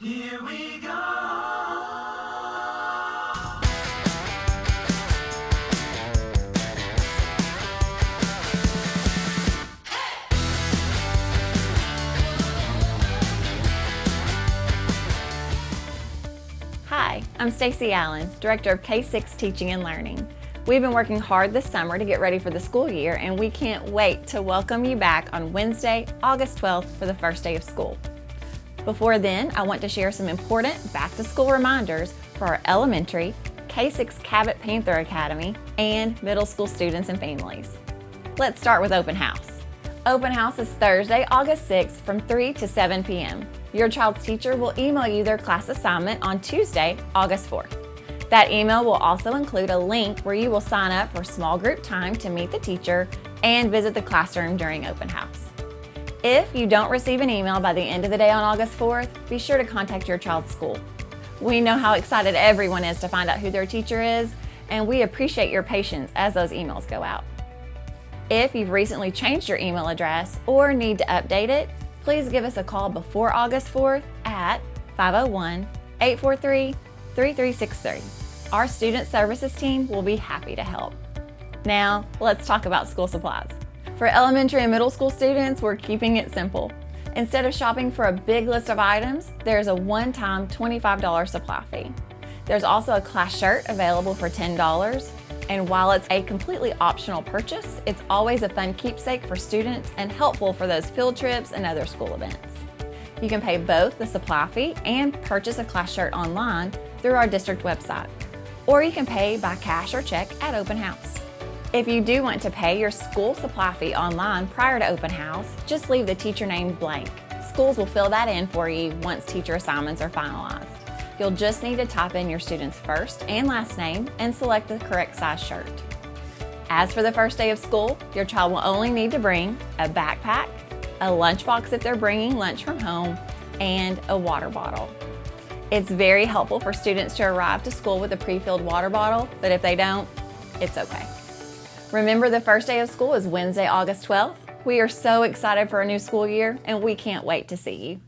Here we go. Hi, I'm Stacy Allen, Director of K-6 Teaching and Learning. We've been working hard this summer to get ready for the school year, and we can't wait to welcome you back on Wednesday, August 12th for the first day of school. Before then, I want to share some important back-to-school reminders for our elementary, K-6 Cabot Panther Academy, and middle school students and families. Let's start with open house. Open house is Thursday, August 6th from 3 to 7 p.m. Your child's teacher will email you their class assignment on Tuesday, August 4th. That email will also include a link where you will sign up for small group time to meet the teacher and visit the classroom during open house. If you don't receive an email by the end of the day on August 4th, be sure to contact your child's school. We know how excited everyone is to find out who their teacher is, and we appreciate your patience as those emails go out. If you've recently changed your email address or need to update it, please give us a call before August 4th at 501-843-3363. Our student services team will be happy to help. Now, let's talk about school supplies. For elementary and middle school students, we're keeping it simple. Instead of shopping for a big list of items, there's a one-time $25 supply fee. There's also a class shirt available for $10. And while it's a completely optional purchase, it's always a fun keepsake for students and helpful for those field trips and other school events. You can pay both the supply fee and purchase a class shirt online through our district website, or you can pay by cash or check at open house. If you do want to pay your school supply fee online prior to open house, just leave the teacher name blank. Schools will fill that in for you once teacher assignments are finalized. You'll just need to type in your student's first and last name and select the correct size shirt. As for the first day of school, your child will only need to bring a backpack, a lunchbox if they're bringing lunch from home, and a water bottle. It's very helpful for students to arrive to school with a pre-filled water bottle, but if they don't, it's okay. Remember, the first day of school is Wednesday, August 12th. We are so excited for a new school year, and we can't wait to see you.